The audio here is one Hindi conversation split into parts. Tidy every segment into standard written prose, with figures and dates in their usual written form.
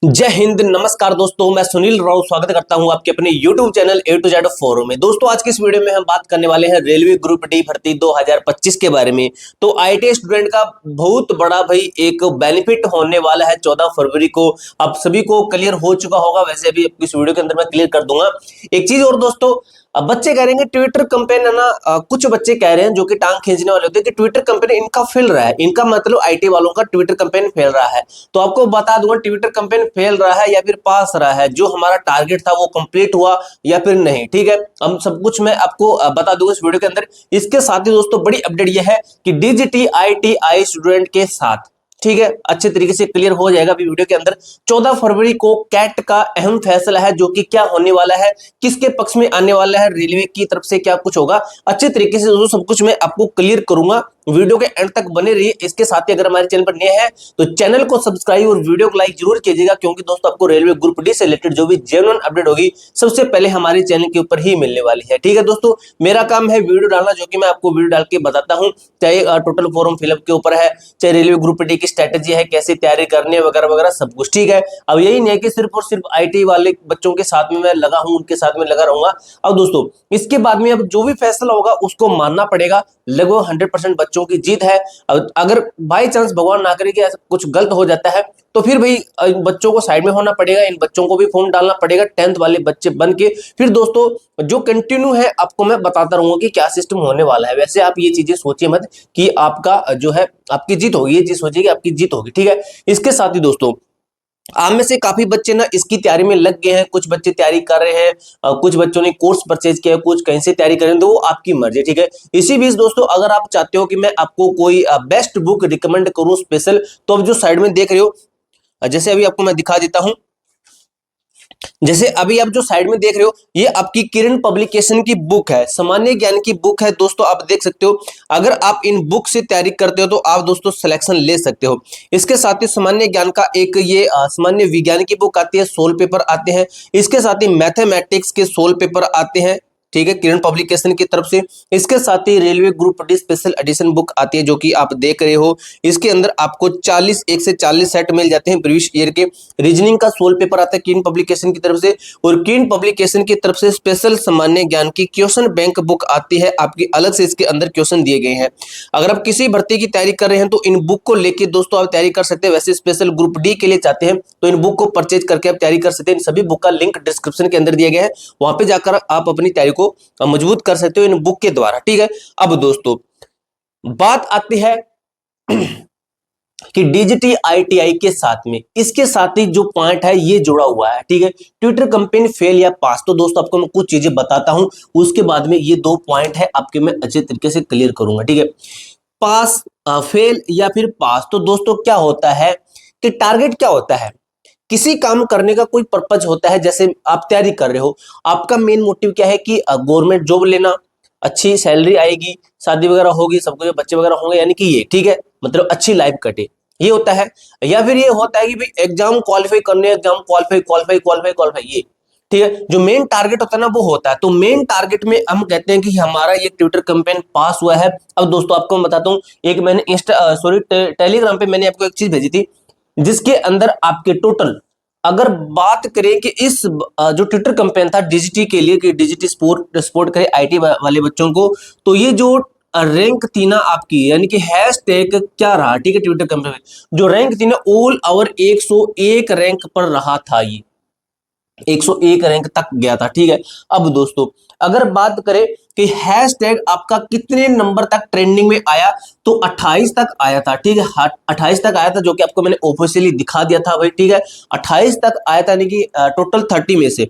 जय हिंद, नमस्कार दोस्तों। मैं सुनील राव स्वागत करता हूं आपके अपने YouTube channel A to Z forum में। दोस्तों आज की इस वीडियो में हम बात करने वाले हैं रेलवे ग्रुप डी भर्ती 2025 के बारे में। तो आईटीआई स्टूडेंट का बहुत बड़ा भाई एक बेनिफिट होने वाला है 14 फरवरी को। आप सभी को क्लियर हो चुका होगा, वैसे अभी इस वीडियो के अंदर मैं क्लियर कर दूंगा। एक चीज और दोस्तों, अब बच्चे कह रहे हैं ट्विटर कैंपेन है ना, कुछ बच्चे कह रहे हैं जो कि टांग खींचने वाले होते हैं कि ट्विटर कैंपेन इनका फेल रहा है। इनका मतलब आईटी वालों का ट्विटर कैंपेन फेल रहा है। तो आपको बता दूंगा ट्विटर कैंपेन फेल रहा है या फिर पास रहा है, जो हमारा टारगेट था वो कंप्लीट हुआ या फिर नहीं। ठीक है, हम सब कुछ मैं आपको बता दूंगा इस वीडियो के अंदर। इसके साथ ही दोस्तों बड़ी अपडेट यह है कि डीजीटी आईटीआई स्टूडेंट के साथ, ठीक है, अच्छे तरीके से क्लियर हो जाएगा अभी वीडियो के अंदर। 14 फरवरी को कैट का अहम फैसला है, जो कि क्या होने वाला है, किसके पक्ष में आने वाला है, रेलवे की तरफ से क्या कुछ होगा, अच्छे तरीके से दोस्तों सब कुछ मैं आपको क्लियर करूंगा। वीडियो के एंड तक बने रहिए। इसके साथ ही अगर हमारे चैनल पर नए हैं तो चैनल को सब्सक्राइब और वीडियो को लाइक जरूर कीजिएगा, क्योंकि दोस्तों आपको रेलवे ग्रुप डी से रिलेटेड जो भी जेन्युइन अपडेट होगी सबसे पहले हमारे चैनल के ऊपर ही मिलने वाली है। ठीक है दोस्तों, मेरा काम है वीडियो डालना, जो कि मैं आपको वीडियो डाल के बताता हूँ, चाहे टोटल फॉर्म फिलअप के ऊपर है, चाहे रेलवे ग्रुप डी की स्ट्रेटेजी है, कैसे तैयारी करनी है वगैरह वगैरह सब कुछ। ठीक है, अब यही नहीं है कि सिर्फ और सिर्फ आईटी वाले बच्चों के साथ में मैं लगा हूं, उनके साथ में लगा रहूंगा। अब दोस्तों इसके बाद में अब जो भी फैसला होगा उसको मानना पड़ेगा। लगभग 100% बच्चों की जीत है। अगर बाई चांस भगवान ना करे कि ऐसा कुछ गलत हो जाता है तो फिर भाई इन बच्चों को साइड में होना पड़ेगा, इन बच्चों को भी फॉर्म डालना पड़ेगा 10th वाले बच्चे बन के। फिर दोस्तों जो कंटिन्यू है आपको मैं बताता रहूंगा कि क्या सिस्टम होने वाला है। वैसे आप ये चीजें सोचिए मत कि आपका जो है आपकी जीत होगी, ये चीज सोचिए कि आपकी जीत होगी। ठीक है, इसके साथ ही दोस्तों आप में से काफी बच्चे ना इसकी तैयारी में लग गए हैं, कुछ बच्चे तैयारी कर रहे हैं, कुछ बच्चों ने कोर्स परचेज किया, कुछ कहीं से तैयारी कर रहे हैं, तो वो आपकी मर्जी। ठीक है, इसी बीच दोस्तों अगर आप चाहते हो कि मैं आपको कोई बेस्ट बुक रिकमेंड करूं स्पेशल, तो अब जो साइड में देख रहे हो, जैसे अभी आपको मैं दिखा देता हूं, जैसे अभी आप जो साइड में देख रहे हो ये आपकी किरण पब्लिकेशन की बुक है, सामान्य ज्ञान की बुक है दोस्तों। आप देख सकते हो, अगर आप इन बुक से तैयारी करते हो तो आप दोस्तों सिलेक्शन ले सकते हो। इसके साथ ही सामान्य ज्ञान का एक ये सामान्य विज्ञान की बुक आती है, 16 पेपर आते हैं। इसके साथ ही मैथमेटिक्स के 16 पेपर आते हैं, ठीक है, किरण पब्लिकेशन की तरफ से। इसके साथ ही railway group D special edition book आती है, जो कि आप देख रहे हो। इसके अंदर आपको 1 से 40 सेट मिल जाते हैं प्रीवियस ईयर के। रीजनिंग का 16 पेपर आता है किरण पब्लिकेशन की तरफ से, और किरण पब्लिकेशन की तरफ से स्पेशल सामान्य ज्ञान की क्वेश्चन बैंक बुक आती है आपकी, अलग से इसके अंदर क्वेश्चन दिए गए हैं। अगर आप किसी भर्ती की तैयारी कर रहे हैं तो इन बुक को लेके दोस्तों आप तैयारी कर सकते हैं। वैसे स्पेशल ग्रुप डी के लिए चाहते हैं तो इन बुक को परचेज करके आप तैयारी कर सकते हैं। इन सभी बुक का लिंक डिस्क्रिप्शन के अंदर दिया गया है, वहां पे जाकर आप अपनी तैयारी को मजबूत कर सकते हो इन बुक के द्वारा। ठीक है, अब दोस्तों बात आती है कि डीजीटी आईटीआई के साथ में, इसके साथ ही जो पॉइंट है ये जुड़ा हुआ है। ठीक है, ट्विटर कैंपेन फेल या पास, तो दोस्तों आपको मैं कुछ चीजें बताता हूं, उसके बाद में ये 2 पॉइंट है आपके मैं अच्छे तरीके से क्लियर करूंगा। ठीक है, पास फेल या फिर पास, तो दोस्तों क्या होता है कि टारगेट क्या होता है, किसी काम करने का कोई पर्पज होता है। जैसे आप तैयारी कर रहे हो, आपका मेन मोटिव क्या है कि गवर्नमेंट जॉब लेना, अच्छी सैलरी आएगी, शादी वगैरह होगी, सब कुछ बच्चे वगैरह होंगे, यानी कि ये, ठीक है, मतलब अच्छी लाइफ कटे, ये होता है। या फिर ये होता है कि भाई एग्जाम क्वालिफाई करने, exam qualify qualify qualify qualify, ये ठीक है, जो मेन टारगेट होता है ना वो होता है। तो मेन टारगेट में हम कहते हैं कि हमारा ये ट्विटर कैंपेन पास हुआ है। अब दोस्तों आपको मैं बताता हूँ, एक मैंने टेलीग्राम पे मैंने आपको एक चीज भेजी थी, जिसके अंदर आपके टोटल अगर बात करें कि इस जो ट्विटर कैंपेन था डीजीटी के लिए, कि डीजीटी सपोर्ट करे आईटी वाले बच्चों को, तो ये जो रैंक थी ना आपकी, यानी कि हैशटैग क्या रहा, ठीक है, ट्विटर कैंपेन में जो रैंक थी ना ऑल ओवर 101 रैंक पर रहा था, ये 101 रैंक तक गया था। ठीक है, अब दोस्तों अगर बात करें कि हैशटैग आपका कितने नंबर तक ट्रेंडिंग में आया, तो 28 तक आया था। ठीक है, 28 तक आया था, जो कि आपको मैंने ऑफिशियली दिखा दिया था भाई। ठीक है, 28 तक आया था, यानी कि टोटल 30 में से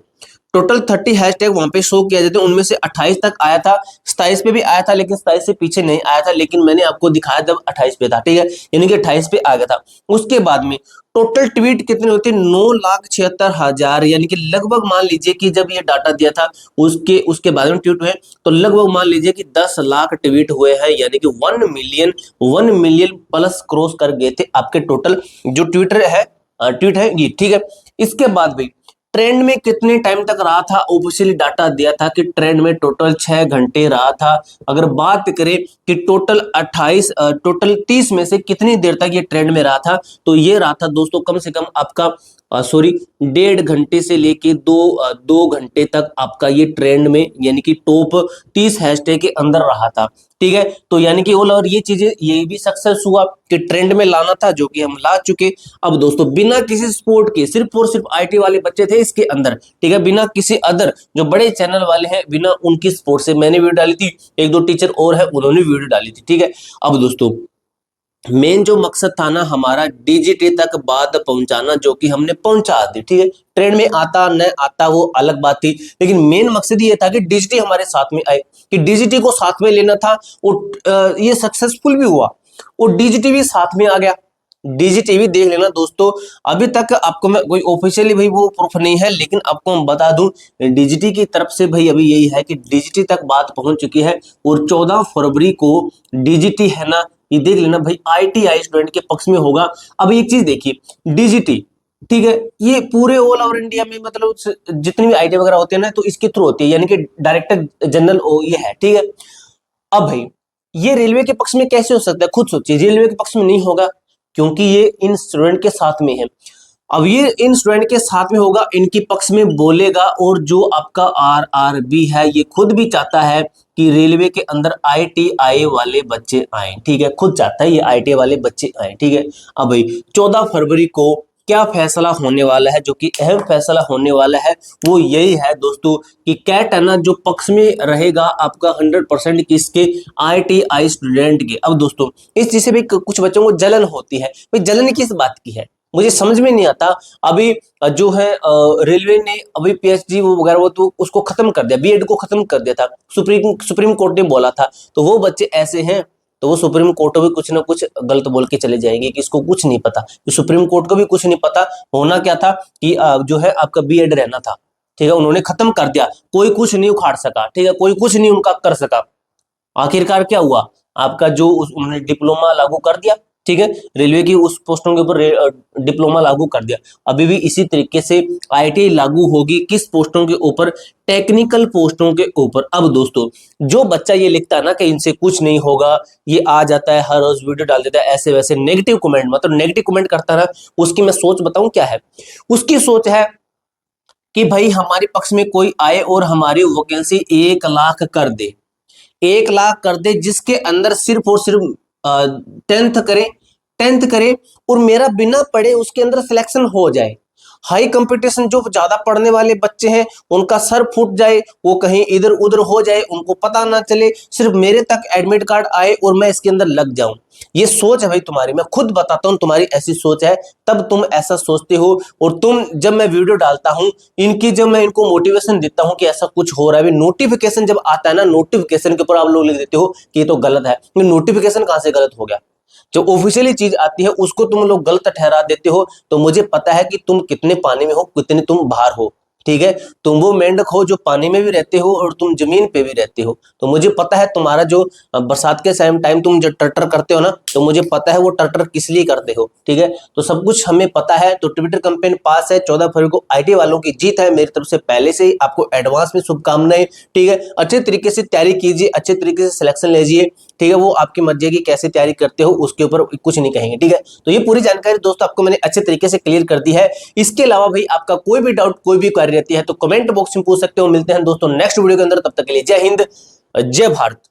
टोटल 30 हैशटैग वहां पे शो किया जाते हैं, उनमें से 28 तक आया था। 27 पे भी आया था, लेकिन 27 से पीछे नहीं आया था, लेकिन मैंने आपको दिखाया जब 28 पे था। ठीक है, यानी कि 28 पे आ गया था। उसके बाद में टोटल ट्वीट कितने होते हैं, 9,76,000, यानी कि लगभग मान लीजिए कि जब ये डाटा दिया था उसके बाद में ट्वीट हुए, तो लगभग मान लीजिए कि 10 लाख ट्वीट हुए हैं, यानी कि 1 मिलियन प्लस क्रॉस कर गए थे आपके टोटल जो ट्विटर है ट्वीट है ये। ठीक है, इसके बाद भी ट्रेंड में कितने टाइम तक रहा था, ऑफिशियली डाटा दिया था कि ट्रेंड में टोटल 6 घंटे रहा था। अगर बात करें कि टोटल 30 में से कितनी देर तक ये ट्रेंड में रहा था, तो ये रहा था दोस्तों कम से कम आपका 1.5 घंटे से लेके 2 घंटे तक आपका ये ट्रेंड में यानी कि टॉप 30 हैशटैग के अंदर रहा था। ठीक है, तो यानी कि और ये चीजें ये भी सक्सेस हुआ कि ट्रेंड में लाना था, जो कि हम ला चुके। अब दोस्तों बिना किसी स्पोर्ट के सिर्फ और सिर्फ आईटी वाले बच्चे थे इसके अंदर, ठीक है, बिना किसी अदर जो बड़े चैनल वाले हैं, बिना उनकी स्पोर्ट से मैंने वीडियो डाली थी, एक दो टीचर और है उन्होंने वीडियो डाली थी। ठीक है, अब दोस्तों मेन जो मकसद था ना हमारा डीजीटी तक बात पहुंचाना, जो कि हमने पहुंचा दी। ठीक है, ट्रेंड में आता न आता वो अलग बात थी, लेकिन मेन मकसद ये था कि डीजीटी हमारे साथ में आए, कि डीजीटी को साथ में लेना था। और ये सक्सेसफुल भी हुआ और डीजीटी भी साथ में आ गया। डीजीटी भी देख लेना दोस्तों, अभी तक आपको मैं कोई ऑफिशियली भाई वो प्रूफ नहीं है, लेकिन आपको मैं बता दूं डीजीटी की तरफ से भाई अभी यही है कि डीजीटी तक बात पहुंच चुकी है और 14 फरवरी को डीजीटी है ना, ये देख लेना भाई आईटीआई स्टूडेंट के पक्ष में होगा। अब एक चीज देखिए डीजीटी, ठीक है, ये पूरे ऑल ओवर इंडिया में मतलब जितनी भी आईटी वगैरह होते हैं ना, तो इसके थ्रू होती है, यानी कि डायरेक्टर जनरल ये है। ठीक है, अब भाई ये रेलवे के पक्ष में कैसे हो सकता है, खुद सोचिए, रेलवे के पक्ष में नहीं होगा क्योंकि ये इन स्टूडेंट के साथ में है। अब ये इन स्टूडेंट के साथ में होगा, इनके पक्ष में बोलेगा, और जो आपका आरआरबी है ये खुद भी चाहता है कि रेलवे के अंदर आईटीआई वाले बच्चे आए। ठीक है, खुद चाहता है ये आईटीआई वाले बच्चे आए। ठीक है, अब भाई 14 फरवरी को क्या फैसला होने वाला है, जो कि अहम फैसला होने वाला है, वो यही है दोस्तों कि कैट है ना जो पक्ष में रहेगा आपका 100% किसके, आईटीआई स्टूडेंट के। अब दोस्तों इस चीज से भी कुछ बच्चों को जलन होती है, भाई जलन किस बात की है मुझे समझ में नहीं आता। अभी जो है रेलवे ने अभी पीएचडी वो वगैरह वो तो उसको खत्म कर दिया, बीएड को खत्म कर दिया था, सुप्रीम कोर्ट ने बोला था। तो वो बच्चे ऐसे हैं तो वो सुप्रीम कोर्ट को भी कुछ ना कुछ गलत बोल के चले जाएंगे कि इसको कुछ नहीं पता। तो सुप्रीम कोर्ट को भी कुछ नहीं पता, होना क्या था कि जो है आपका बीएड रहना था। ठीक है, उन्होंने खत्म कर दिया, कोई कुछ नहीं उखाड़ सका। ठीक है, कोई कुछ नहीं उनका कर सका। आखिरकार क्या हुआ, आपका जो उन्होंने डिप्लोमा लागू कर दिया। ठीक है, रेलवे की उस पोस्टों के ऊपर डिप्लोमा लागू कर दिया। अभी भी इसी तरीके से आईटीआई लागू होगी, किस पोस्टों के ऊपर, टेक्निकल पोस्टों के ऊपर। अब दोस्तों जो बच्चा ये लिखता है ना कि इनसे कुछ नहीं होगा, ये आ जाता है हर रोज वीडियो डाल देता है ऐसे वैसे नेगेटिव कमेंट, मतलब नेगेटिव कमेंट करता है ना, उसकी मैं सोच बताऊं क्या है। उसकी सोच है कि भाई हमारे पक्ष में कोई आए और हमारी वैकेंसी 1 लाख कर दे, 1 लाख कर दे, जिसके अंदर सिर्फ और सिर्फ 10th करे और मेरा बिना पढ़े उसके अंदर सिलेक्शन हो जाए। हाई कंपटीशन, जो ज्यादा पढ़ने वाले बच्चे हैं उनका सर फूट जाए, वो कहीं इधर उधर हो जाए, उनको पता ना चले, सिर्फ मेरे तक एडमिट कार्ड आए और मैं इसके अंदर लग जाऊं। ये सोच है भाई तुम्हारी, मैं खुद बताता हूं तुम्हारी ऐसी सोच है, तब तुम ऐसा सोचते हो। और तुम जब मैं वीडियो डालता हूं इनकी, जब मैं इनको मोटिवेशन देता हूं कि ऐसा कुछ हो रहा है, नोटिफिकेशन जब आता है ना, नोटिफिकेशन के ऊपर आप लोग लिख देते हो कि ये तो गलत है। नोटिफिकेशन कहां से गलत हो गया, जो ऑफिशियली चीज आती है उसको तुम लोग गलत ठहरा देते हो। तो मुझे पता है कि तुम कितने पानी में हो, कितने तुम बाहर हो। ठीक है, तुम वो मेंढक हो जो पानी में भी रहते हो और तुम जमीन पे भी रहते हो। तो मुझे पता है तुम्हारा जो बरसात के टाइम तुम जो टर्टर करते हो ना, तो मुझे पता है वो टर्टर किस लिए करते हो। ठीक है, तो सब कुछ हमें पता है। तो ट्विटर कैंपेन पास है, 14 फरवरी को आईटी वालों की जीत है, मेरी तरफ से पहले से ही आपको एडवांस में शुभकामनाएं। ठीक है, अच्छे तरीके से तैयारी कीजिए, अच्छे तरीके से सिलेक्शन लीजिए। ठीक है, वो आपकी मर्जी है कि कैसे तैयारी करते हो, उसके ऊपर कुछ नहीं कहेंगे। ठीक है, तो ये पूरी जानकारी दोस्तों आपको मैंने अच्छे तरीके से क्लियर कर दी है। इसके अलावा भाई आपका कोई भी डाउट, कोई भी क्वेरी रहती है तो कमेंट बॉक्स में पूछ सकते हो। मिलते हैं दोस्तों नेक्स्ट वीडियो के अंदर, तब तक के लिए जय हिंद, जय भारत।